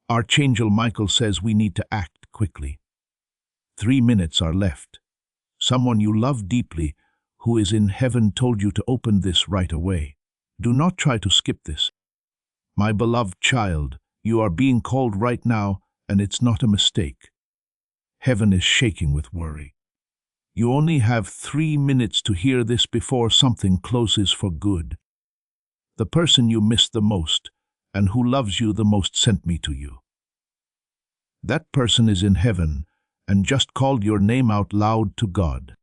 Archangel Michael says we need to act quickly. 3 minutes are left. Someone you love deeply, who is in heaven, told you to open this right away. Do not try to skip this. My beloved child, you are being called right now, and it's not a mistake. Heaven is shaking with worry. You only have 3 minutes to hear this before something closes for good. The person you miss the most and who loves you the most sent me to you. That person is in heaven and just called your name out loud to God.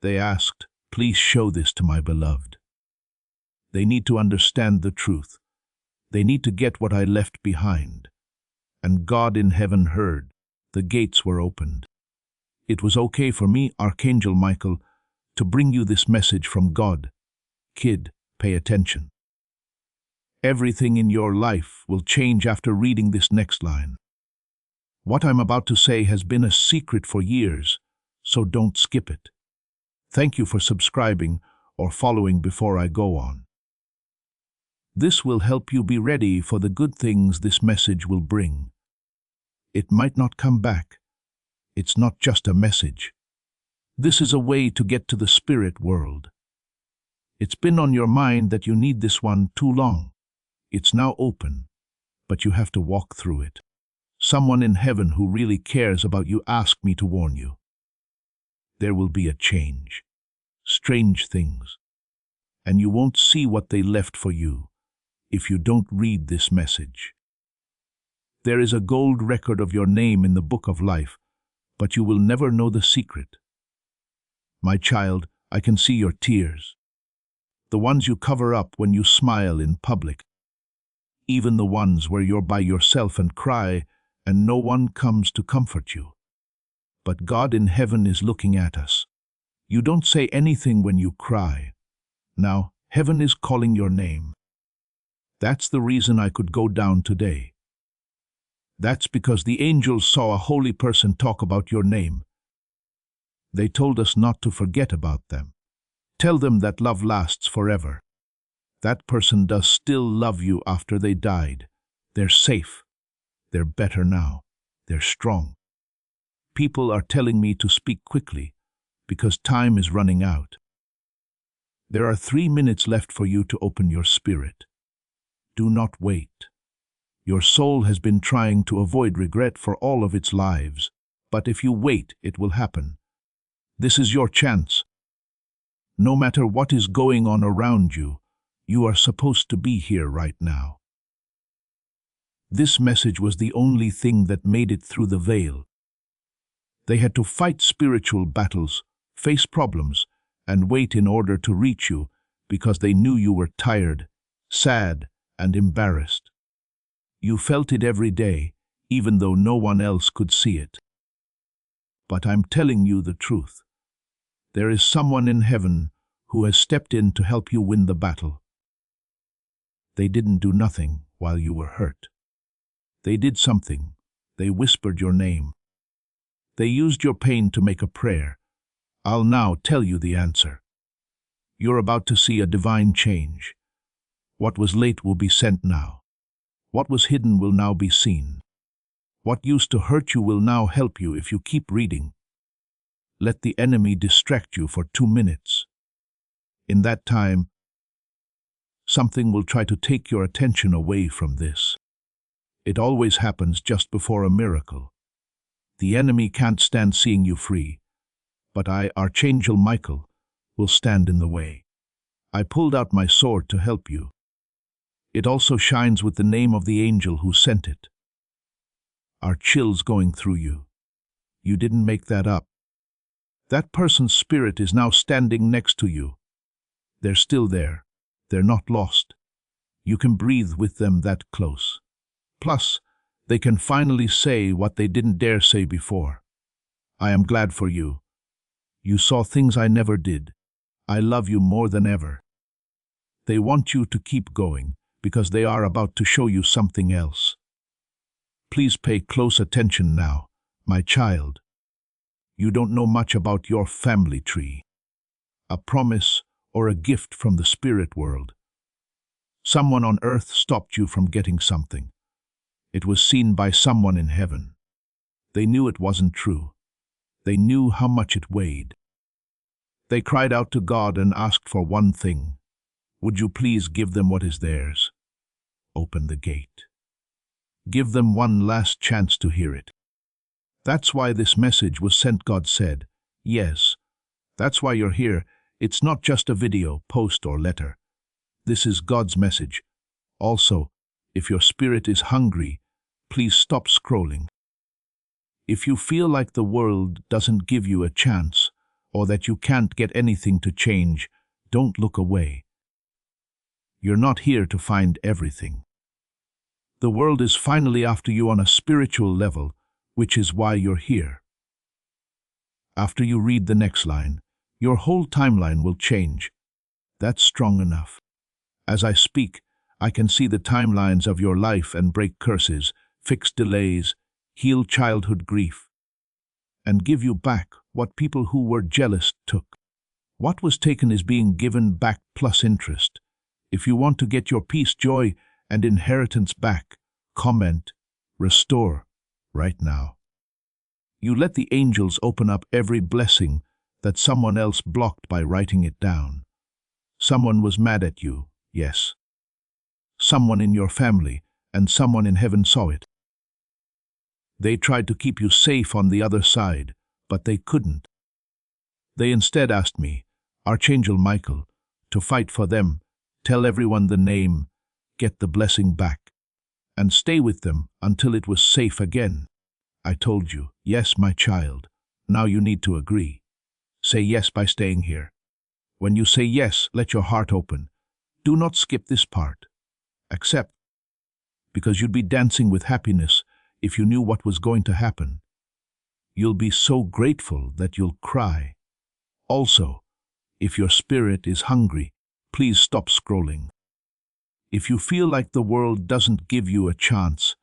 They asked, "Please show this to my beloved." They need to understand the truth. They need to get what I left behind. And God in heaven heard. The gates were opened. It was okay for me, Archangel Michael, to bring you this message from God. Kid, pay attention. Everything in your life will change after reading this next line. What I'm about to say has been a secret for years, so don't skip it. Thank you for subscribing or following before I go on. This will help you be ready for the good things this message will bring. It might not come back. It's not just a message. This is a way to get to the spirit world. It's been on your mind that you need this one too long. It's now open, but you have to walk through it. Someone in heaven who really cares about you asked me to warn you. There will be a change, strange things, and you won't see what they left for you if you don't read this message. There is a gold record of your name in the book of life, but you will never know the secret. My child, I can see your tears, the ones you cover up when you smile in public, even the ones where you're by yourself and cry and no one comes to comfort you. But God in heaven is looking at us. You don't say anything when you cry. Now, heaven is calling your name. That's the reason I could go down today. That's because the angels saw a holy person talk about your name. They told us not to forget about them. Tell them that love lasts forever. That person does still love you after they died. They're safe. They're better now. They're strong. People are telling me to speak quickly because time is running out. There are 3 minutes left for you to open your spirit. Do not wait. Your soul has been trying to avoid regret for all of its lives, but if you wait, it will happen. This is your chance. No matter what is going on around you, you are supposed to be here right now. This message was the only thing that made it through the veil. They had to fight spiritual battles, face problems, and wait in order to reach you because they knew you were tired, sad, and embarrassed. You felt it every day, even though no one else could see it. But I'm telling you the truth. There is someone in heaven who has stepped in to help you win the battle. They didn't do nothing while you were hurt. They did something. They whispered your name. They used your pain to make a prayer. I'll now tell you the answer. You're about to see a divine change. What was late will be sent now. What was hidden will now be seen. What used to hurt you will now help you if you keep reading. Let the enemy distract you for 2 minutes. In that time, something will try to take your attention away from this. It always happens just before a miracle. The enemy can't stand seeing you free, but I, Archangel Michael, will stand in the way. I pulled out my sword to help you. It also shines with the name of the angel who sent it. Are chills going through you? You didn't make that up. That person's spirit is now standing next to you. They're still there. They're not lost. You can breathe with them that close. Plus, they can finally say what they didn't dare say before. I am glad for you. You saw things I never did. I love you more than ever. They want you to keep going because they are about to show you something else. Please pay close attention now, my child. You don't know much about your family tree. A promise or a gift from the spirit world. Someone on earth stopped you from getting something. It was seen by someone in heaven. They knew it wasn't true. They knew how much it weighed. They cried out to God and asked for one thing. Would you please give them what is theirs? Open the gate. Give them one last chance to hear it. That's why this message was sent, God said. Yes, that's why you're here. It's not just a video, post, or letter. This is God's message. Also, if your spirit is hungry, please stop scrolling. If you feel like the world doesn't give you a chance, or that you can't get anything to change, don't look away. You're not here to find everything. The world is finally after you on a spiritual level, which is why you're here. After you read the next line, your whole timeline will change. That's strong enough. As I speak, I can see the timelines of your life and break curses, fix delays, heal childhood grief, and give you back what people who were jealous took. What was taken is being given back plus interest. If you want to get your peace, joy, and inheritance back, comment, restore, right now. You let the angels open up every blessing that someone else blocked by writing it down. Someone was mad at you, yes. Someone in your family and someone in heaven saw it. They tried to keep you safe on the other side, but they couldn't. They instead asked me, Archangel Michael, to fight for them, tell everyone the name, get the blessing back, and stay with them until it was safe again. I told you, yes, my child. Now you need to agree. Say yes by staying here. When you say yes, let your heart open. Do not skip this part. Accept, because you'd be dancing with happiness if you knew what was going to happen. You'll be so grateful that you'll cry. Also, if your spirit is hungry, please stop scrolling. If you feel like the world doesn't give you a chance,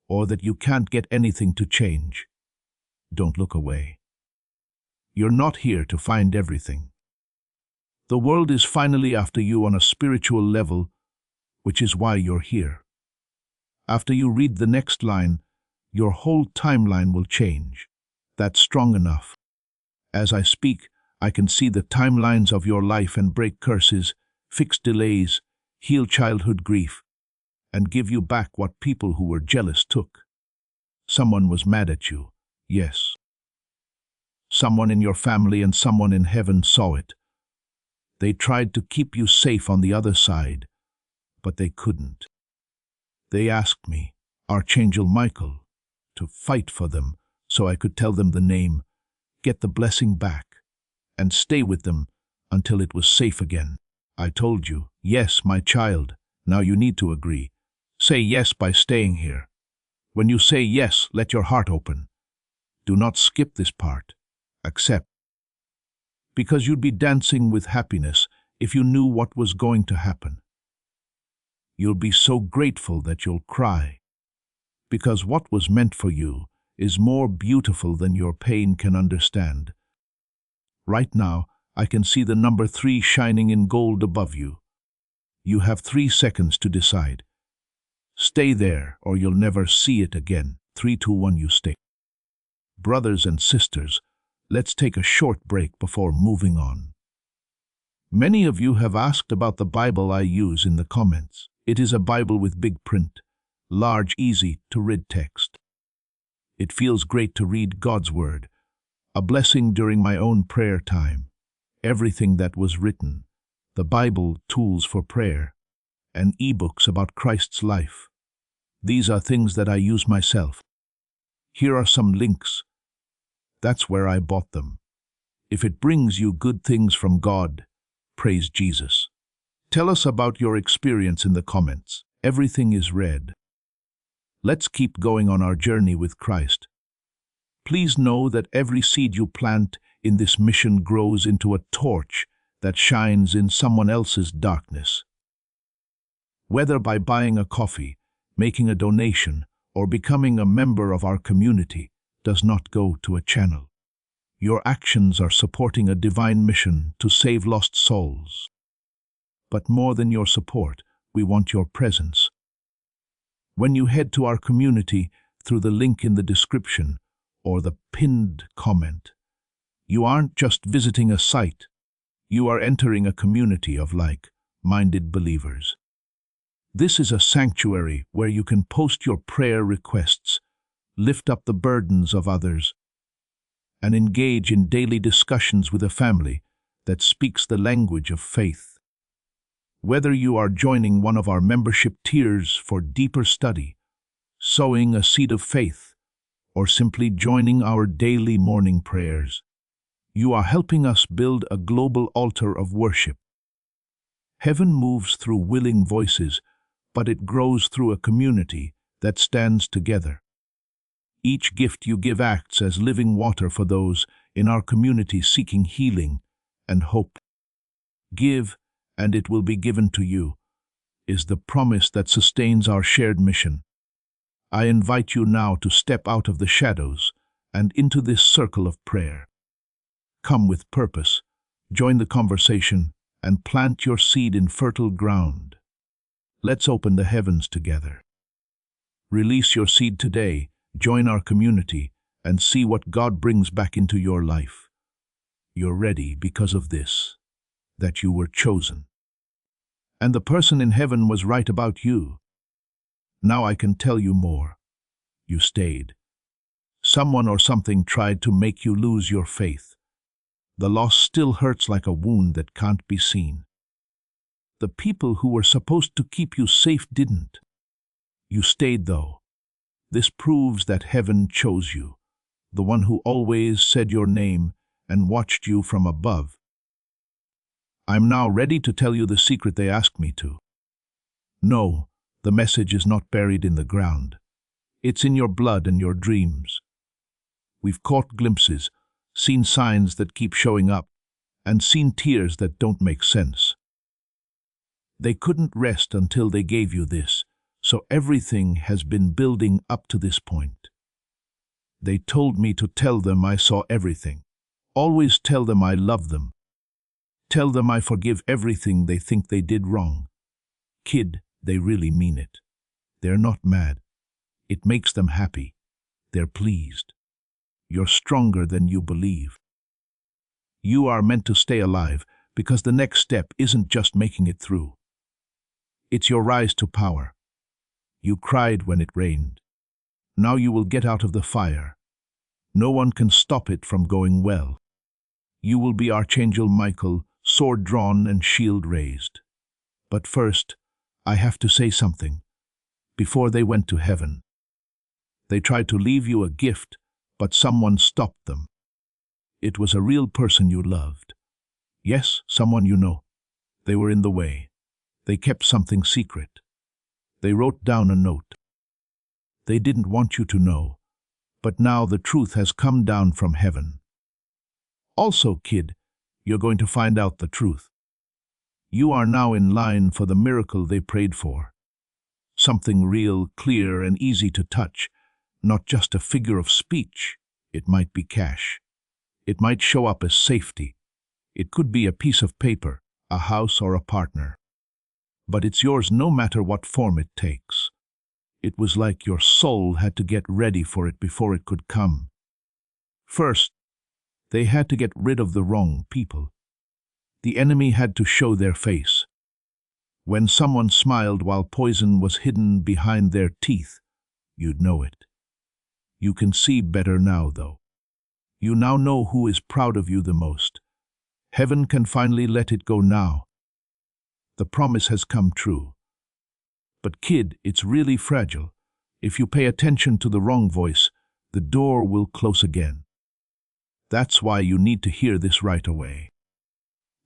or that you can't get anything to change, don't look away. You're not here to find everything. The world is finally after you on a spiritual level, which is why you're here. After you read the next line, your whole timeline will change. That's strong enough. As I speak, I can see the timelines of your life and break curses, fix delays, heal childhood grief, and give you back what people who were jealous took. Someone was mad at you, yes. Someone in your family and someone in heaven saw it. They tried to keep you safe on the other side, but they couldn't. They asked me, Archangel Michael, to fight for them so I could tell them the name, get the blessing back, and stay with them until it was safe again. I told you, yes, my child, now you need to agree. Say yes by staying here. When you say yes, let your heart open. Do not skip this part. Accept. Because you'd be dancing with happiness if you knew what was going to happen. You'll be so grateful that you'll cry. Because what was meant for you is more beautiful than your pain can understand. Right now, I can see the number 3 shining in gold above you. You have 3 seconds to decide. Stay there or you'll never see it again. 3, 2, 1, you stay. Brothers and sisters, let's take a short break before moving on. Many of you have asked about the Bible I use in the comments. It is a Bible with big print, large, easy-to-read text. It feels great to read God's Word, a blessing during my own prayer time. Everything that was written, the Bible, tools for prayer, and ebooks about Christ's life. These are things that I use myself. Here are some links. That's where I bought them. If it brings you good things from God, praise Jesus. Tell us about your experience in the comments. Everything is read. Let's keep going on our journey with Christ. Please know that every seed you plant in this mission grows into a torch that shines in someone else's darkness. Whether by buying a coffee, making a donation, or becoming a member of our community, does not go to a channel. Your actions are supporting a divine mission to save lost souls. But more than your support, we want your presence. When you head to our community through the link in the description or the pinned comment, you aren't just visiting a site, you are entering a community of like-minded believers. This is a sanctuary where you can post your prayer requests, lift up the burdens of others, and engage in daily discussions with a family that speaks the language of faith. Whether you are joining one of our membership tiers for deeper study, sowing a seed of faith, or simply joining our daily morning prayers, you are helping us build a global altar of worship. Heaven moves through willing voices, but it grows through a community that stands together. Each gift you give acts as living water for those in our community seeking healing and hope. Give, and it will be given to you, is the promise that sustains our shared mission. I invite you now to step out of the shadows and into this circle of prayer. Come with purpose, join the conversation, and plant your seed in fertile ground. Let's open the heavens together. Release your seed today, join our community, and see what God brings back into your life. You're ready because of this, that you were chosen. And the person in heaven was right about you. Now I can tell you more. You stayed. Someone or something tried to make you lose your faith. The loss still hurts like a wound that can't be seen. The people who were supposed to keep you safe didn't. You stayed though. This proves that heaven chose you, the one who always said your name and watched you from above. I'm now ready to tell you the secret they asked me to. No, the message is not buried in the ground. It's in your blood and your dreams. We've caught glimpses, seen signs that keep showing up, and seen tears that don't make sense. They couldn't rest until they gave you this, so everything has been building up to this point. They told me to tell them I saw everything. Always tell them I love them. Tell them I forgive everything they think they did wrong. Kid, they really mean it. They're not mad. It makes them happy. They're pleased. You're stronger than you believe. You are meant to stay alive because the next step isn't just making it through. It's your rise to power. You cried when it rained. Now you will get out of the fire. No one can stop it from going well. You will be Archangel Michael, sword drawn and shield raised. But first, I have to say something. Before they went to heaven, they tried to leave you a gift, but someone stopped them. It was a real person you loved. Yes, someone you know. They were in the way. They kept something secret. They wrote down a note. They didn't want you to know, but now the truth has come down from heaven. Also, kid, you're going to find out the truth. You are now in line for the miracle they prayed for. Something real, clear, and easy to touch, not just a figure of speech. It might be cash. It might show up as safety. It could be a piece of paper, a house, or a partner. But it's yours no matter what form it takes. It was like your soul had to get ready for it before it could come. First, they had to get rid of the wrong people. The enemy had to show their face. When someone smiled while poison was hidden behind their teeth, you'd know it. You can see better now, though. You now know who is proud of you the most. Heaven can finally let it go now. The promise has come true. But kid, it's really fragile. If you pay attention to the wrong voice, the door will close again. That's why you need to hear this right away.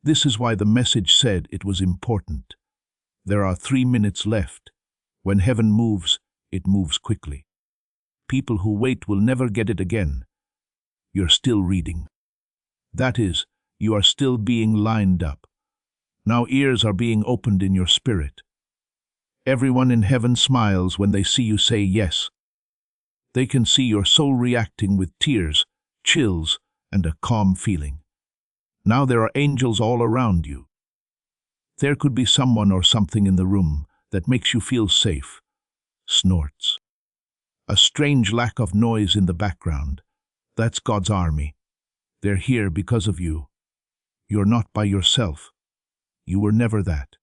This is why the message said it was important. There are 3 minutes left. When heaven moves, it moves quickly. People who wait will never get it again. You're still reading. That is, you are still being lined up. Now ears are being opened in your spirit. Everyone in heaven smiles when they see you say yes. They can see your soul reacting with tears, chills, and a calm feeling. Now there are angels all around you. There could be someone or something in the room that makes you feel safe. Snorts. A strange lack of noise in the background. That's God's army. They're here because of you. You're not by yourself. You were never that.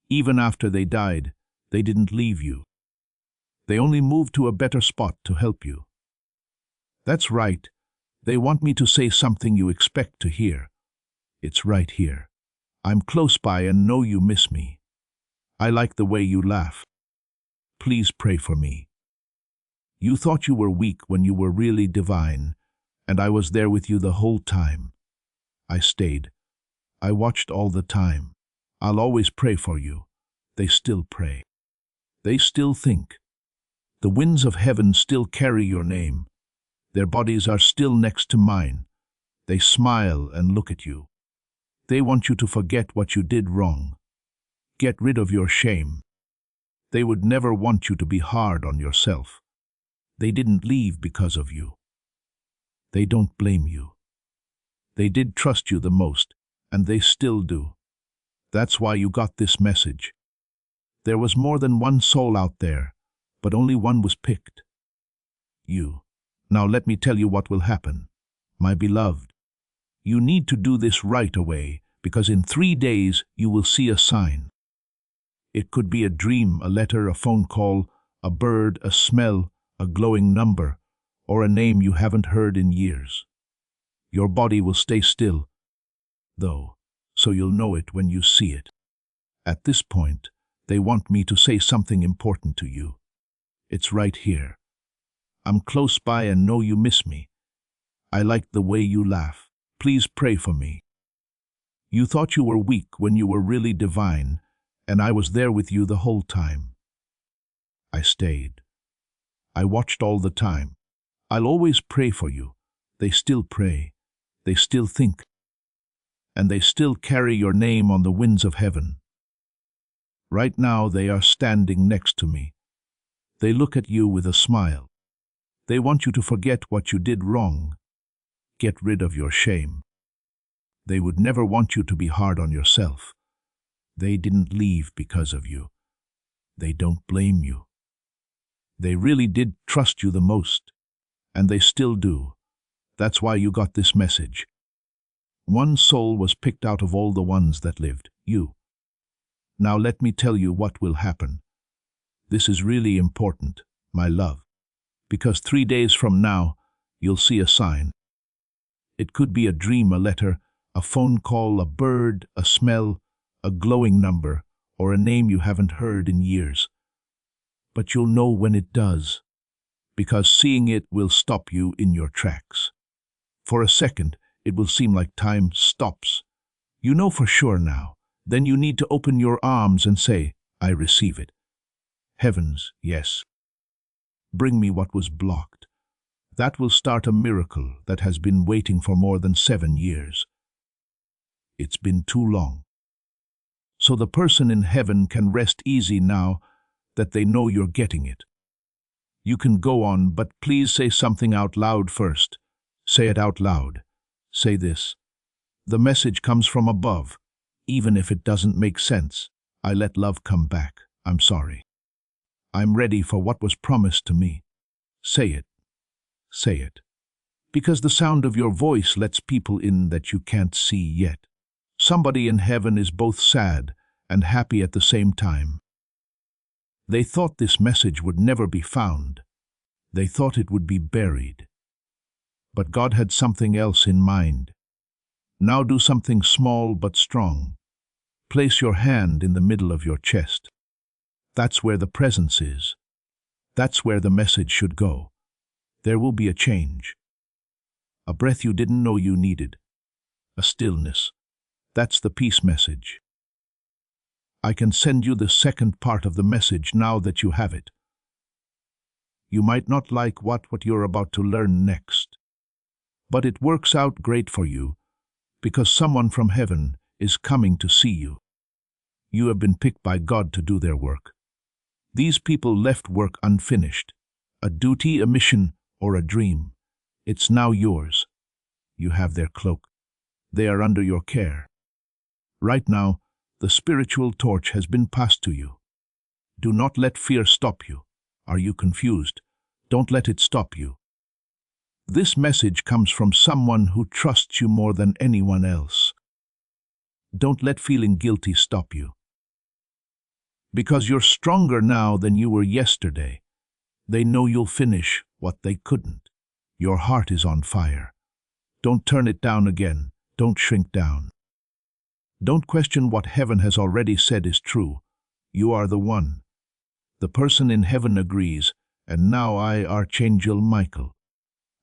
Even after they died, they didn't leave you. They only moved to a better spot to help you. That's right. They want me to say something you expect to hear. It's right here. I'm close by and know you miss me. I like the way you laugh. Please pray for me. You thought you were weak when you were really divine, and I was there with you the whole time. I stayed. I watched all the time. I'll always pray for you. They still pray. They still think. The winds of heaven still carry your name. Their bodies are still next to mine. They smile and look at you. They want you to forget what you did wrong. Get rid of your shame. They would never want you to be hard on yourself. They didn't leave because of you. They don't blame you. They did trust you the most, and they still do. That's why you got this message. There was more than one soul out there, but only one was picked. You. Now let me tell you what will happen. My beloved, you need to do this right away, because in 3 days you will see a sign. It could be a dream, a letter, a phone call, a bird, a smell, a glowing number, or a name you haven't heard in years. Your body will stay still, though, so you'll know it when you see it. At this point, they want me to say something important to you. It's right here. I'm close by and know you miss me. I like the way you laugh. Please pray for me. You thought you were weak when you were really divine, and I was there with you the whole time. I stayed. I watched all the time. I'll always pray for you. They still pray. They still think. And they still carry your name on the winds of heaven. Right now they are standing next to me. They look at you with a smile. They want you to forget what you did wrong. Get rid of your shame. They would never want you to be hard on yourself. They didn't leave because of you. They don't blame you. They really did trust you the most, and they still do. That's why you got this message. One soul was picked out of all the ones that lived, you. Now let me tell you what will happen. This is really important, my love, because 3 days from now, you'll see a sign. It could be a dream, a letter, a phone call, a bird, a smell, a glowing number, or a name you haven't heard in years. But you'll know when it does, because seeing it will stop you in your tracks. For a second, it will seem like time stops. You know for sure now. Then you need to open your arms and say, I receive it. Heavens, yes. Bring me what was blocked. That will start a miracle that has been waiting for more than 7 years. It's been too long. So the person in heaven can rest easy now that they know you're getting it. You can go on, but please say something out loud first. Say it out loud. Say this. The message comes from above. Even if it doesn't make sense, I let love come back. I'm sorry. I'm ready for what was promised to me. Say it. Say it. Because the sound of your voice lets people in that you can't see yet. Somebody in heaven is both sad and happy at the same time. They thought this message would never be found. They thought it would be buried. But God had something else in mind. Now do something small but strong. Place your hand in the middle of your chest. That's where the presence is. That's where the message should go. There will be a change. A breath you didn't know you needed. A stillness. That's the peace message. I can send you the second part of the message now that you have it. You might not like what you're about to learn next, but it works out great for you because someone from heaven is coming to see you. You have been picked by God to do their work. These people left work unfinished, a duty, a mission, or a dream. It's now yours. You have their cloak. They are under your care. Right now, the spiritual torch has been passed to you. Do not let fear stop you. Are you confused? Don't let it stop you. This message comes from someone who trusts you more than anyone else. Don't let feeling guilty stop you. Because you're stronger now than you were yesterday. They know you'll finish what they couldn't. Your heart is on fire. Don't turn it down again. Don't shrink down. Don't question what heaven has already said is true. You are the one. The person in heaven agrees, and now I, Archangel Michael,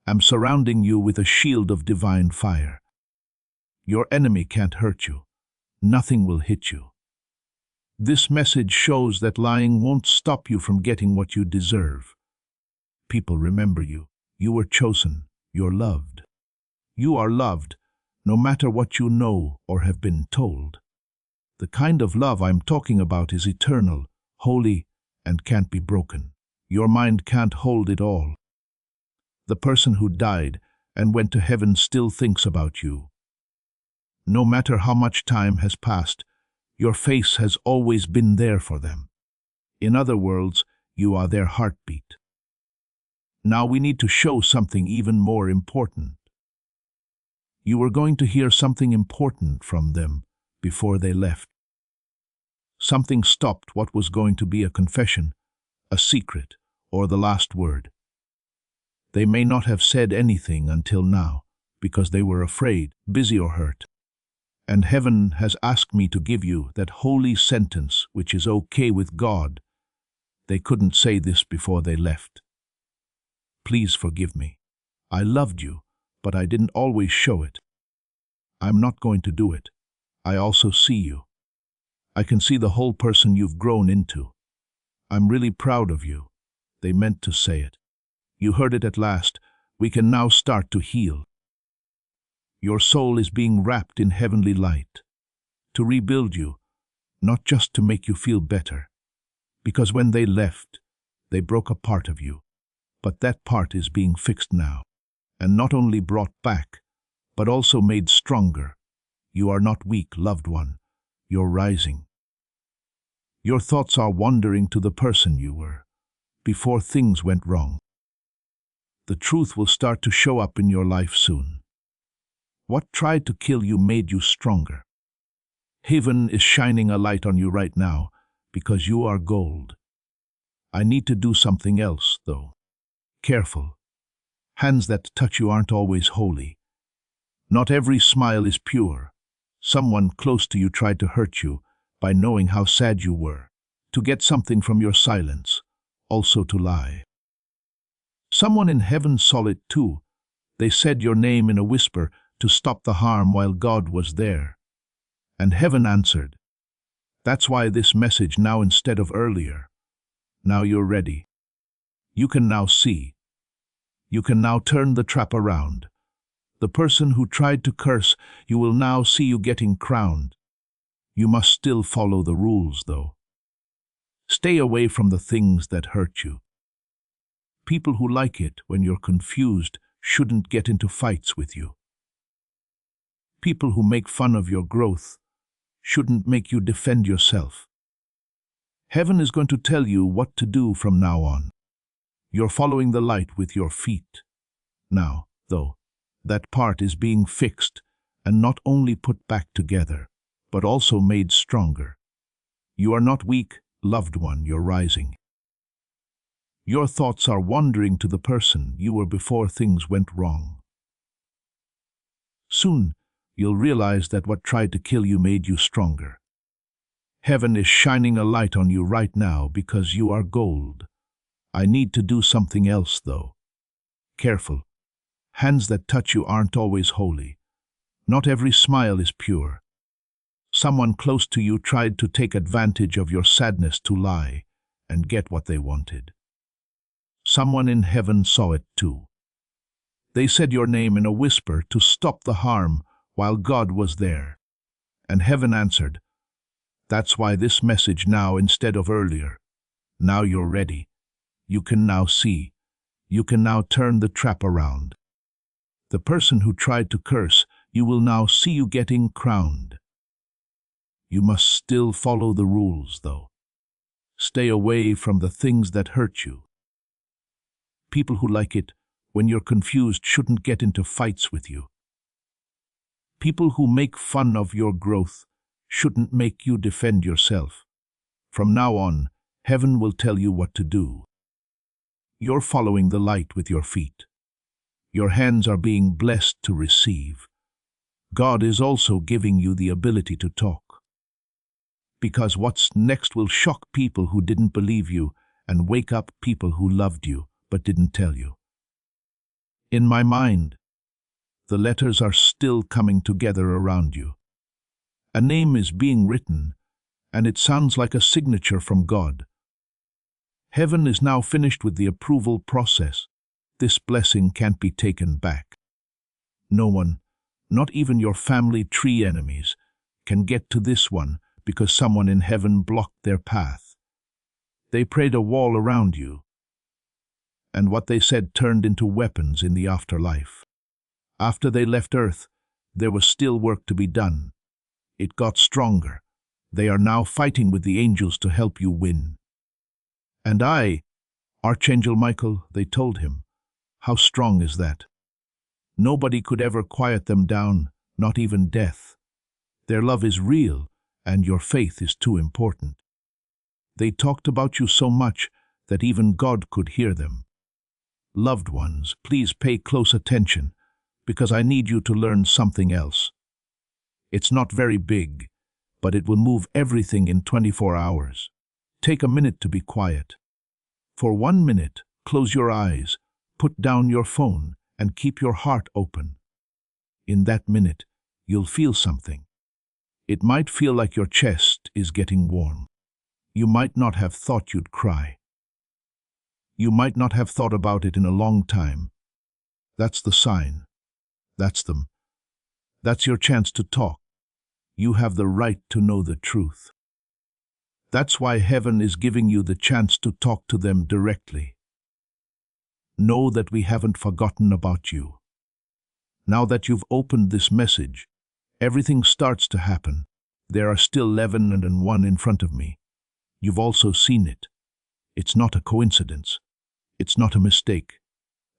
am surrounding you with a shield of divine fire. Your enemy can't hurt you. Nothing will hit you. This message shows that lying won't stop you from getting what you deserve. People remember you. You were chosen. You're loved. You are loved, no matter what you know or have been told. The kind of love I'm talking about is eternal, holy, and can't be broken. Your mind can't hold it all. The person who died and went to heaven still thinks about you. No matter how much time has passed, your face has always been there for them. In other words, you are their heartbeat. Now we need to show something even more important. You were going to hear something important from them before they left. Something stopped what was going to be a confession, a secret, or the last word. They may not have said anything until now, because they were afraid, busy, or hurt. And heaven has asked me to give you that holy sentence which is okay with God. They couldn't say this before they left. Please forgive me. I loved you, but I didn't always show it. I'm not going to do it. I also see you. I can see the whole person you've grown into. I'm really proud of you. They meant to say it. You heard it at last. We can now start to heal. Your soul is being wrapped in heavenly light, to rebuild you, not just to make you feel better. Because when they left, they broke a part of you. But that part is being fixed now, and not only brought back, but also made stronger. You are not weak, loved one. You're rising. Your thoughts are wandering to the person you were, before things went wrong. The truth will start to show up in your life soon. What tried to kill you made you stronger. Heaven is shining a light on you right now, because you are gold. I need to do something else, though. Careful. Hands that touch you aren't always holy. Not every smile is pure. Someone close to you tried to hurt you by knowing how sad you were, to get something from your silence, also to lie. Someone in heaven saw it too. They said your name in a whisper to stop the harm while God was there. And heaven answered. That's why this message now instead of earlier. Now you're ready. You can now see. You can now turn the trap around. The person who tried to curse, you will now see you getting crowned. You must still follow the rules, though. Stay away from the things that hurt you. People who like it when you're confused shouldn't get into fights with you. People who make fun of your growth shouldn't make you defend yourself. Heaven is going to tell you what to do from now on. You're following the light with your feet. Now, though, that part is being fixed and not only put back together, but also made stronger. You are not weak, loved one, you're rising. Your thoughts are wandering to the person you were before things went wrong. Soon, you'll realize that what tried to kill you made you stronger. Heaven is shining a light on you right now because you are gold. I need to do something else, though. Careful. Hands that touch you aren't always holy. Not every smile is pure. Someone close to you tried to take advantage of your sadness to lie and get what they wanted. Someone in heaven saw it too. They said your name in a whisper to stop the harm while God was there. And heaven answered. That's why this message now instead of earlier. Now you're ready. You can now see. You can now turn the trap around. The person who tried to curse, you will now see you getting crowned. You must still follow the rules, though. Stay away from the things that hurt you. People who like it when you're confused shouldn't get into fights with you. People who make fun of your growth shouldn't make you defend yourself. From now on, heaven will tell you what to do. You're following the light with your feet. Your hands are being blessed to receive. God is also giving you the ability to talk. Because what's next will shock people who didn't believe you and wake up people who loved you but didn't tell you. In my mind, the letters are still coming together around you. A name is being written, and it sounds like a signature from God. Heaven is now finished with the approval process. This blessing can't be taken back. No one, not even your family tree enemies, can get to this one because someone in heaven blocked their path. They prayed a wall around you, and what they said turned into weapons in the afterlife. After they left Earth, there was still work to be done. It got stronger. They are now fighting with the angels to help you win. And I, Archangel Michael, they told him, how strong is that? Nobody could ever quiet them down, not even death. Their love is real, and your faith is too important. They talked about you so much that even God could hear them. Loved ones, please pay close attention, because I need you to learn something else. It's not very big, but it will move everything in 24 hours. Take a minute to be quiet. For 1 minute, close your eyes, put down your phone, and keep your heart open. In that minute, you'll feel something. It might feel like your chest is getting warm. You might not have thought you'd cry. You might not have thought about it in a long time. That's the sign. That's them. That's your chance to talk. You have the right to know the truth. That's why heaven is giving you the chance to talk to them directly. Know that we haven't forgotten about you. Now that you've opened this message, everything starts to happen. There are still 11 and 1 in front of me. You've also seen it. It's not a coincidence. It's not a mistake.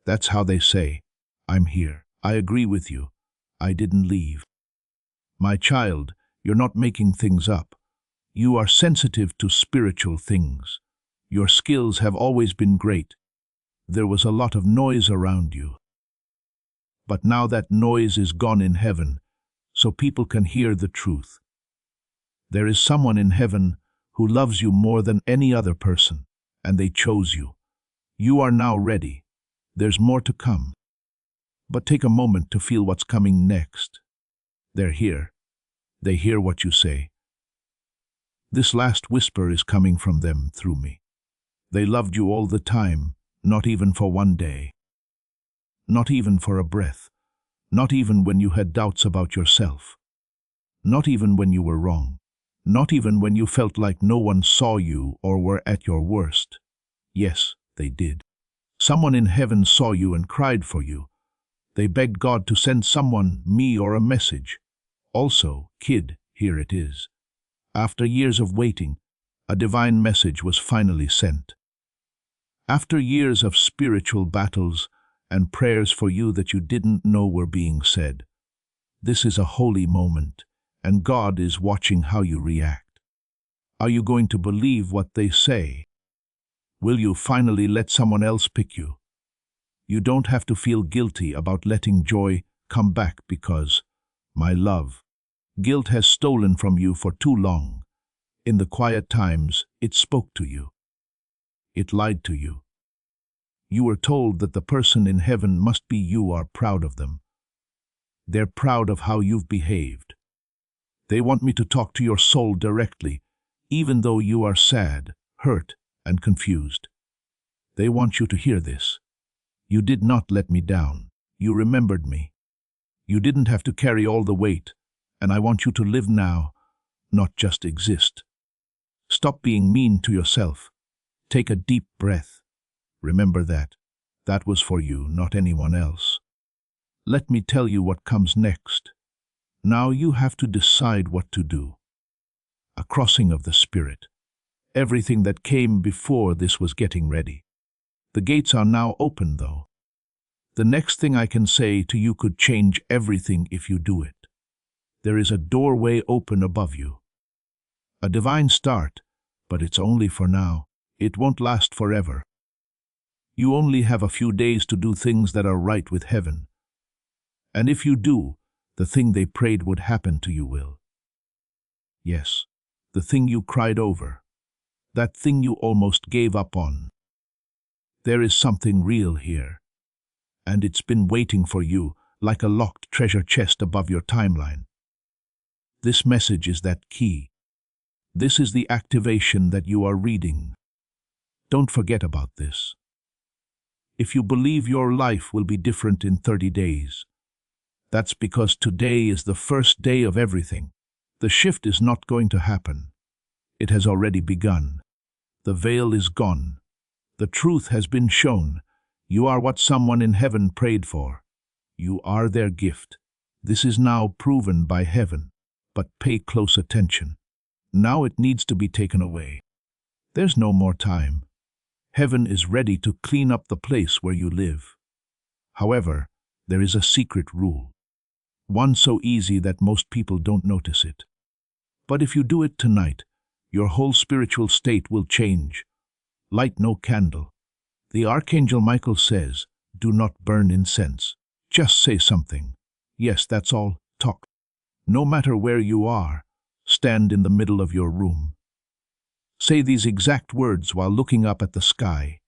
That's how they say, I'm here. I agree with you. I didn't leave. My child, you're not making things up. You are sensitive to spiritual things. Your skills have always been great. There was a lot of noise around you. But now that noise is gone in heaven, so people can hear the truth. There is someone in heaven who loves you more than any other person, and they chose you. You are now ready. There's more to come. But take a moment to feel what's coming next. They're here. They hear what you say. This last whisper is coming from them through me. They loved you all the time, not even for 1 day. Not even for a breath. Not even when you had doubts about yourself. Not even when you were wrong. Not even when you felt like no one saw you or were at your worst. Yes, they did. Someone in heaven saw you and cried for you. They begged God to send someone, me, or a message. Also, kid, here it is. After years of waiting, a divine message was finally sent. After years of spiritual battles and prayers for you that you didn't know were being said, this is a holy moment, and God is watching how you react. Are you going to believe what they say? Will you finally let someone else pick you? You don't have to feel guilty about letting joy come back because, my love, guilt has stolen from you for too long. In the quiet times, it spoke to you. It lied to you. You were told that the person in heaven must be you are proud of them. They're proud of how you've behaved. They want me to talk to your soul directly, even though you are sad, hurt, and confused. They want you to hear this. You did not let me down. You remembered me. You didn't have to carry all the weight, and I want you to live now, not just exist. Stop being mean to yourself. Take a deep breath. Remember that. That was for you, not anyone else. Let me tell you what comes next. Now you have to decide what to do. A crossing of the spirit. Everything that came before this was getting ready. The gates are now open, though. The next thing I can say to you could change everything if you do it. There is a doorway open above you. A divine start, but it's only for now. It won't last forever. You only have a few days to do things that are right with heaven. And if you do, the thing they prayed would happen to you will. Yes, the thing you cried over. That thing you almost gave up on. There is something real here. And it's been waiting for you, like a locked treasure chest above your timeline. This message is that key. This is the activation that you are reading. Don't forget about this. If you believe your life will be different in 30 days, that's because today is the first day of everything. The shift is not going to happen. It has already begun. The veil is gone. The truth has been shown. You are what someone in heaven prayed for. You are their gift. This is now proven by heaven. But pay close attention. Now it needs to be taken away. There's no more time. Heaven is ready to clean up the place where you live. However, there is a secret rule. One so easy that most people don't notice it. But if you do it tonight, your whole spiritual state will change. Light no candle. The Archangel Michael says, do not burn incense. Just say something. Yes, that's all. Talk. No matter where you are, stand in the middle of your room. Say these exact words while looking up at the sky.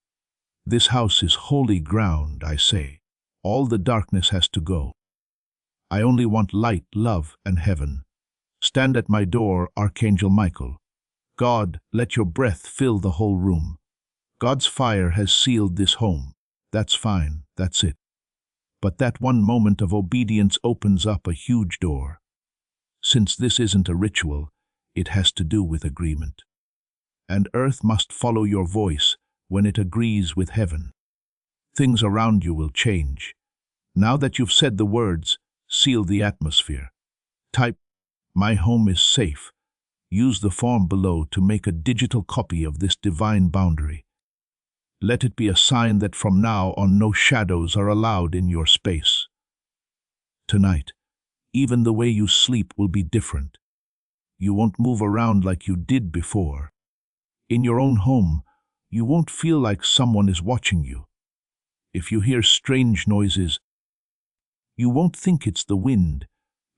This house is holy ground, I say. All the darkness has to go. I only want light, love, and heaven. Stand at my door, Archangel Michael. God, let your breath fill the whole room. God's fire has sealed this home. That's fine, that's it. But that one moment of obedience opens up a huge door. Since this isn't a ritual, it has to do with agreement. And earth must follow your voice when it agrees with heaven. Things around you will change. Now that you've said the words, seal the atmosphere. Type, my home is safe. Use the form below to make a digital copy of this divine boundary. Let it be a sign that from now on no shadows are allowed in your space. Tonight, even the way you sleep will be different. You won't move around like you did before. In your own home, you won't feel like someone is watching you. If you hear strange noises, you won't think it's the wind,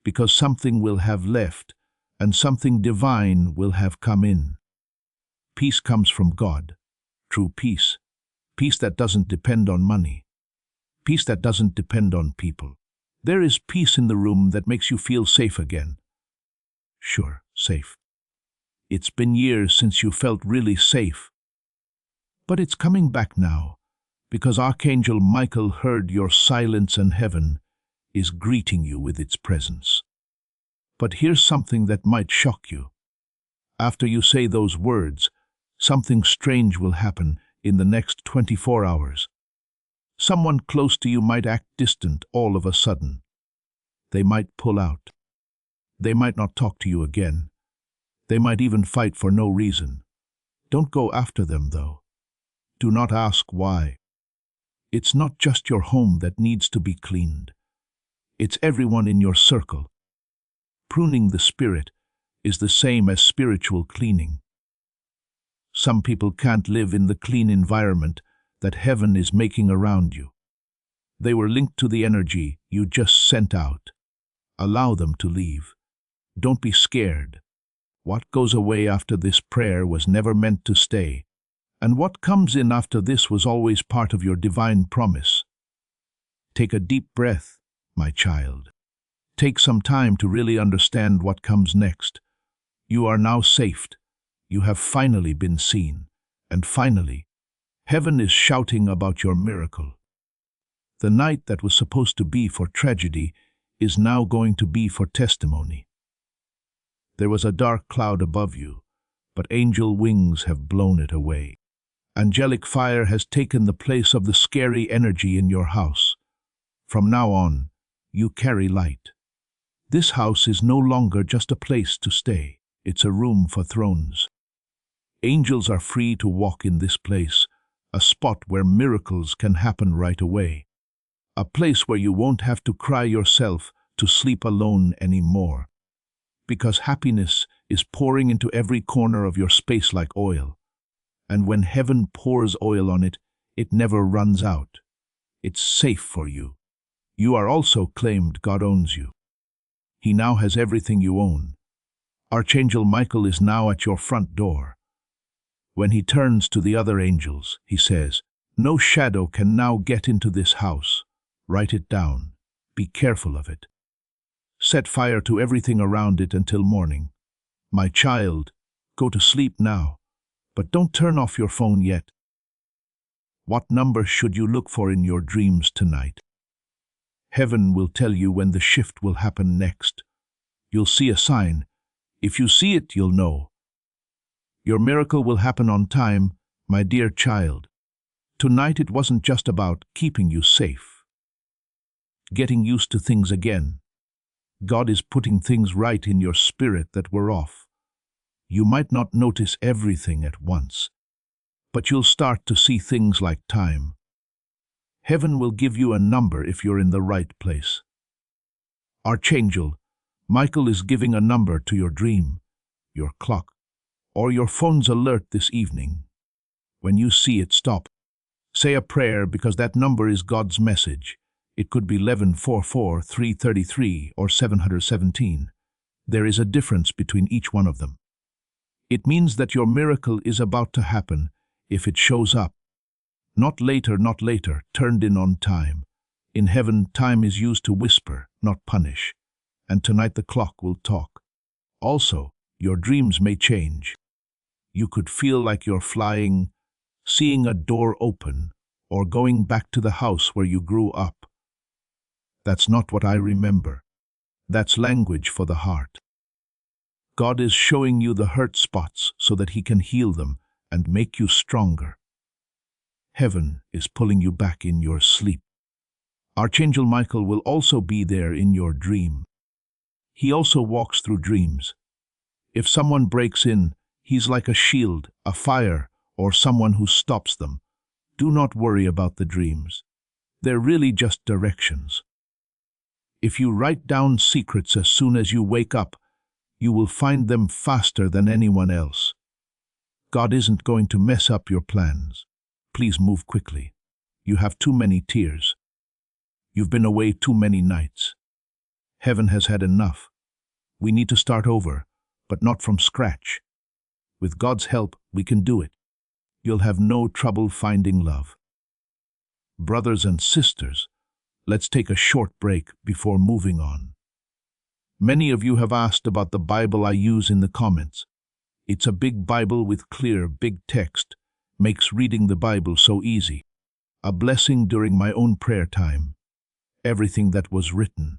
because something will have left and something divine will have come in. Peace comes from God. True peace. Peace that doesn't depend on money. Peace that doesn't depend on people. There is peace in the room that makes you feel safe again. Sure, safe. It's been years since you felt really safe. But it's coming back now, because Archangel Michael heard your silence and heaven is greeting you with its presence. But here's something that might shock you. After you say those words, something strange will happen in the next 24 hours. Someone close to you might act distant all of a sudden. They might pull out. They might not talk to you again. They might even fight for no reason. Don't go after them, though. Do not ask why. It's not just your home that needs to be cleaned. It's everyone in your circle. Pruning the spirit is the same as spiritual cleaning. Some people can't live in the clean environment that heaven is making around you. They were linked to the energy you just sent out. Allow them to leave. Don't be scared. What goes away after this prayer was never meant to stay, and what comes in after this was always part of your divine promise. Take a deep breath, my child. Take some time to really understand what comes next. You are now safe. You have finally been seen, and finally, heaven is shouting about your miracle. The night that was supposed to be for tragedy is now going to be for testimony. There was a dark cloud above you, but angel wings have blown it away. Angelic fire has taken the place of the scary energy in your house. From now on, you carry light. This house is no longer just a place to stay. It's a room for thrones. Angels are free to walk in this place, a spot where miracles can happen right away, a place where you won't have to cry yourself to sleep alone anymore, because happiness is pouring into every corner of your space like oil, and when heaven pours oil on it, it never runs out. It's safe for you. You are also claimed. God owns you. He now has everything you own. Archangel Michael is now at your front door. When he turns to the other angels, he says, "No shadow can now get into this house. Write it down. Be careful of it. Set fire to everything around it until morning. My child, go to sleep now, but don't turn off your phone yet." What number should you look for in your dreams tonight? Heaven will tell you when the shift will happen next. You'll see a sign. If you see it, you'll know. Your miracle will happen on time, my dear child. Tonight it wasn't just about keeping you safe, getting used to things again. God is putting things right in your spirit that were off. You might not notice everything at once, but you'll start to see things like time. Heaven will give you a number if you're in the right place. Archangel Michael is giving a number to your dream, your clock, or your phone's alert this evening. When you see it, stop. Say a prayer, because that number is God's message. It could be 1144, 333, or 717. There is a difference between each one of them. It means that your miracle is about to happen if it shows up. Not later, turned in on time. In heaven, time is used to whisper, not punish. And tonight the clock will talk. Also, your dreams may change. You could feel like you're flying, seeing a door open, or going back to the house where you grew up. That's not what I remember. That's language for the heart. God is showing you the hurt spots so that He can heal them and make you stronger. Heaven is pulling you back in your sleep. Archangel Michael will also be there in your dream. He also walks through dreams. If someone breaks in, he's like a shield, a fire, or someone who stops them. Do not worry about the dreams. They're really just directions. If you write down secrets as soon as you wake up, you will find them faster than anyone else. God isn't going to mess up your plans. Please move quickly. You have too many tears. You've been away too many nights. Heaven has had enough. We need to start over, but not from scratch. With God's help, we can do it. You'll have no trouble finding love. Brothers and sisters, let's take a short break before moving on. Many of you have asked about the Bible I use in the comments. It's a big Bible with clear, big text. Makes reading the Bible so easy. A blessing during my own prayer time. Everything that was written.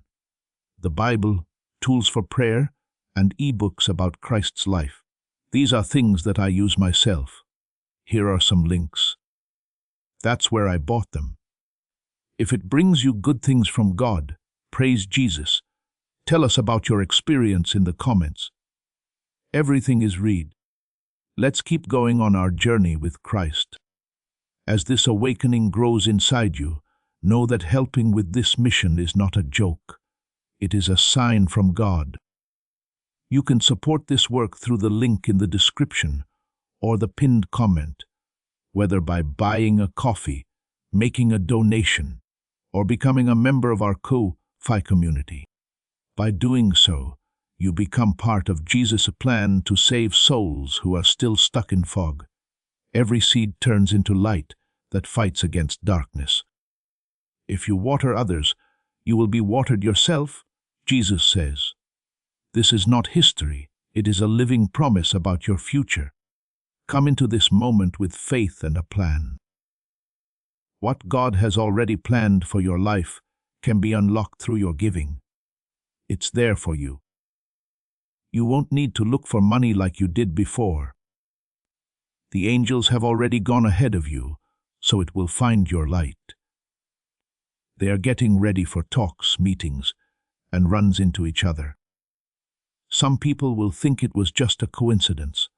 The Bible, tools for prayer, and ebooks about Christ's life. These are things that I use myself. Here are some links. That's where I bought them. If it brings you good things from God, praise Jesus. Tell us about your experience in the comments. Everything is read. Let's keep going on our journey with Christ. As this awakening grows inside you, know that helping with this mission is not a joke. It is a sign from God. You can support this work through the link in the description or the pinned comment, whether by buying a coffee, making a donation, or becoming a member of our Ko-Fi community. By doing so, you become part of Jesus' plan to save souls who are still stuck in fog. Every seed turns into light that fights against darkness. If you water others, you will be watered yourself, Jesus says. This is not history, it is a living promise about your future. Come into this moment with faith and a plan. What God has already planned for your life can be unlocked through your giving. It's there for you. You won't need to look for money like you did before. The angels have already gone ahead of you, so it will find your light. They are getting ready for talks, meetings, and runs into each other. Some people will think it was just a coincidence,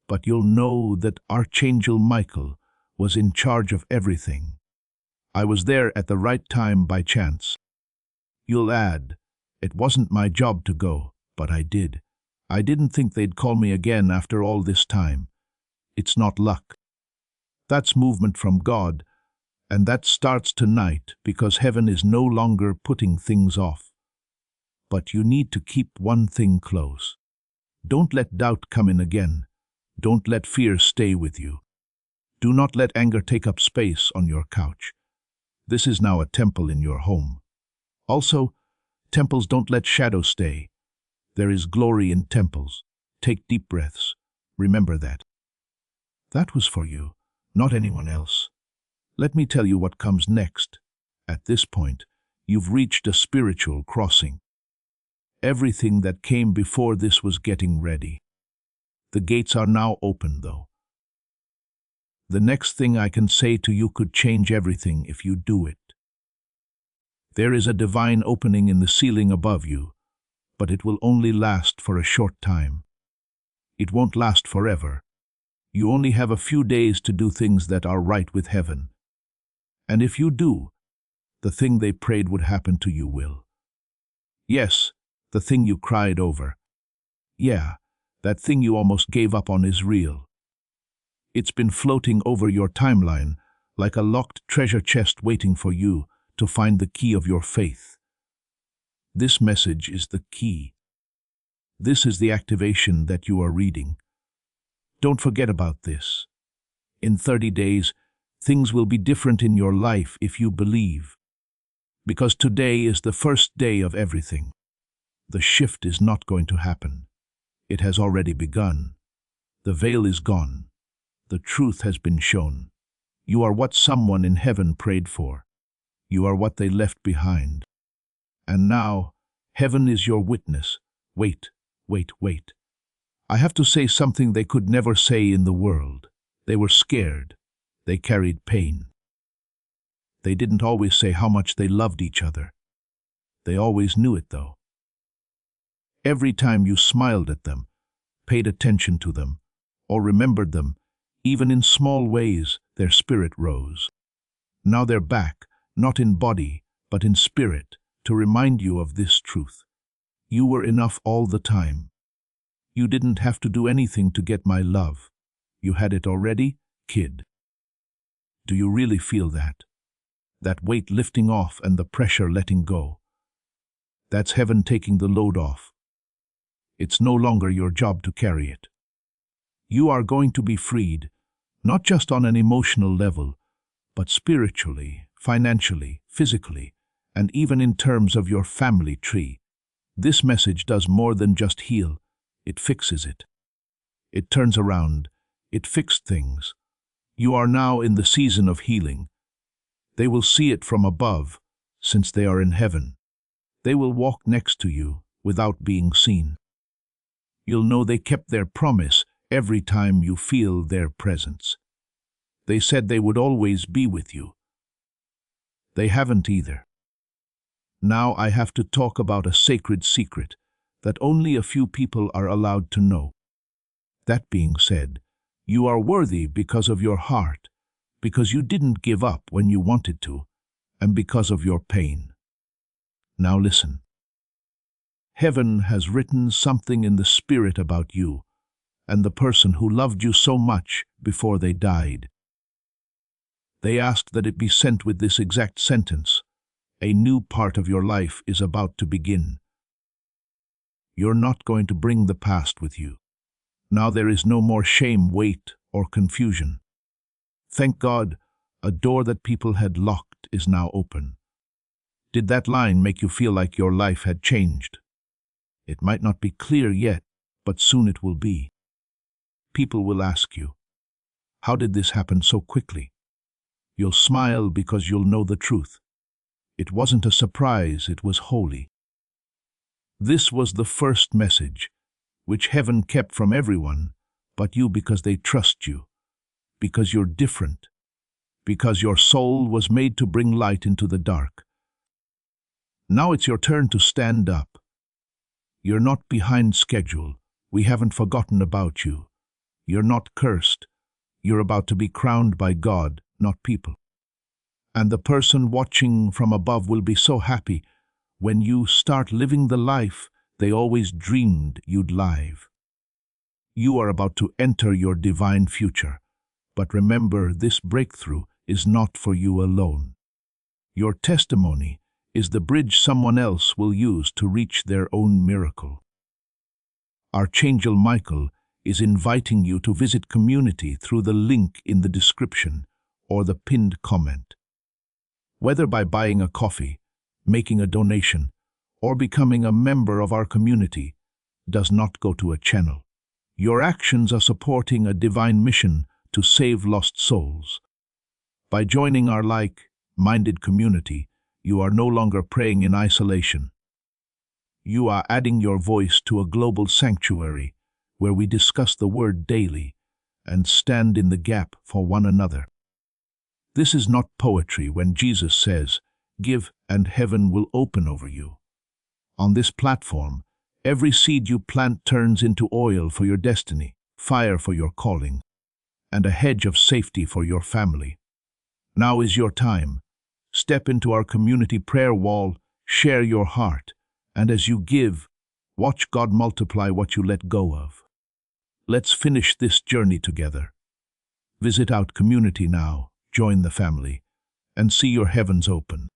but you'll know that Archangel Michael was in charge of everything. I was there at the right time by chance. You'll add, it wasn't my job to go, but I did. I didn't think they'd call me again after all this time. It's not luck. That's movement from God, and that starts tonight because heaven is no longer putting things off. But you need to keep one thing close. Don't let doubt come in again. Don't let fear stay with you. Do not let anger take up space on your couch. This is now a temple in your home. Also, temples don't let shadows stay. There is glory in temples. Take deep breaths. Remember that. That was for you, not anyone else. Let me tell you what comes next. At this point, you've reached a spiritual crossing. Everything that came before this was getting ready. The gates are now open, though. The next thing I can say to you could change everything if you do it. There is a divine opening in the ceiling above you, but it will only last for a short time. It won't last forever. You only have a few days to do things that are right with heaven. And if you do, the thing they prayed would happen to you will. Yes, the thing you cried over. Yeah, that thing you almost gave up on is real. It's been floating over your timeline like a locked treasure chest waiting for you to find the key of your faith. This message is the key. This is the activation that you are reading. Don't forget about this. In 30 days, things will be different in your life if you believe. Because today is the first day of everything. The shift is not going to happen. It has already begun. The veil is gone. The truth has been shown. You are what someone in heaven prayed for. You are what they left behind. And now, heaven is your witness. Wait, wait, wait. I have to say something they could never say in the world. They were scared. They carried pain. They didn't always say how much they loved each other. They always knew it, though. Every time you smiled at them, paid attention to them, or remembered them, even in small ways, their spirit rose. Now they're back, not in body, but in spirit, to remind you of this truth. You were enough all the time. You didn't have to do anything to get my love. You had it already, kid. Do you really feel that? That weight lifting off and the pressure letting go. That's heaven taking the load off. It's no longer your job to carry it. You are going to be freed, not just on an emotional level, but spiritually, financially, physically, and even in terms of your family tree. This message does more than just heal. It fixes it. It turns around. It fixed things. You are now in the season of healing. They will see it from above, since they are in heaven. They will walk next to you without being seen. You'll know they kept their promise every time you feel their presence. They said they would always be with you. They haven't either. Now I have to talk about a sacred secret that only a few people are allowed to know. That being said, you are worthy because of your heart, because you didn't give up when you wanted to, and because of your pain. Now listen. Heaven has written something in the spirit about you and the person who loved you so much before they died. They asked that it be sent with this exact sentence: a new part of your life is about to begin. You're not going to bring the past with you. Now there is no more shame, weight, or confusion. Thank God, a door that people had locked is now open. Did that line make you feel like your life had changed? It might not be clear yet, but soon it will be. People will ask you, how did this happen so quickly? You'll smile because you'll know the truth. It wasn't a surprise, it was holy. This was the first message, which heaven kept from everyone, but you, because they trust you, because you're different, because your soul was made to bring light into the dark. Now it's your turn to stand up. You're not behind schedule. We haven't forgotten about you. You're not cursed. You're about to be crowned by God, not people. And the person watching from above will be so happy when you start living the life they always dreamed you'd live. You are about to enter your divine future. But remember, this breakthrough is not for you alone. Your testimony is the bridge someone else will use to reach their own miracle. Archangel Michael is inviting you to visit community through the link in the description or the pinned comment. Whether by buying a coffee, making a donation, or becoming a member of our community, does not go to a channel. Your actions are supporting a divine mission to save lost souls. By joining our like-minded community, you are no longer praying in isolation. You are adding your voice to a global sanctuary where we discuss the word daily and stand in the gap for one another. This is not poetry when Jesus says, "Give and heaven will open over you." On this platform, every seed you plant turns into oil for your destiny, fire for your calling, and a hedge of safety for your family. Now is your time. Step into our community prayer wall, share your heart, and as you give, watch God multiply what you let go of. Let's finish this journey together. Visit our community now, join the family, and see your heavens open.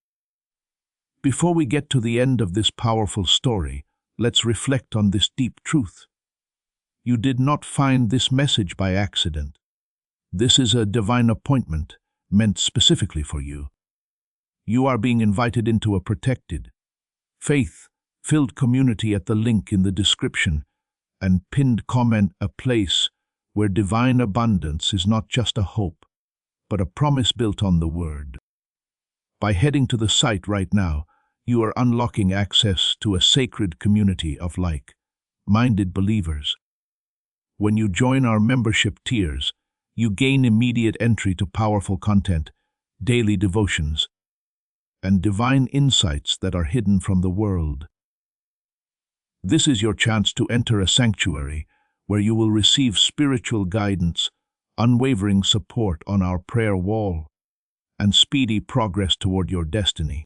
Before we get to the end of this powerful story, let's reflect on this deep truth. You did not find this message by accident. This is a divine appointment meant specifically for you. You are being invited into a protected, faith-filled community at the link in the description and pinned comment, a place where divine abundance is not just a hope, but a promise built on the Word. By heading to the site right now, you are unlocking access to a sacred community of like-minded believers. When you join our membership tiers, you gain immediate entry to powerful content, daily devotions, and divine insights that are hidden from the world. This is your chance to enter a sanctuary where you will receive spiritual guidance, unwavering support on our prayer wall, and speedy progress toward your destiny.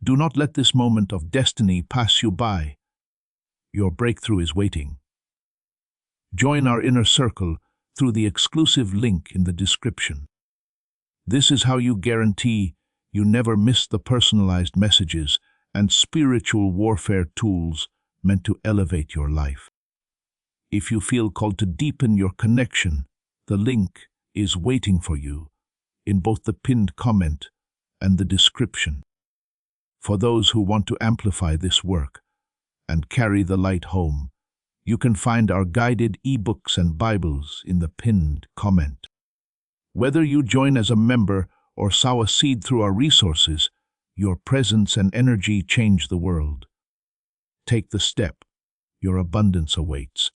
Do not let this moment of destiny pass you by. Your breakthrough is waiting. Join our inner circle through the exclusive link in the description. This is how you guarantee you never miss the personalized messages and spiritual warfare tools meant to elevate your life. If you feel called to deepen your connection, the link is waiting for you in both the pinned comment and the description. For those who want to amplify this work and carry the light home, you can find our guided ebooks and Bibles in the pinned comment. Whether you join as a member or sow a seed through our resources, your presence and energy change the world. Take the step. Your abundance awaits.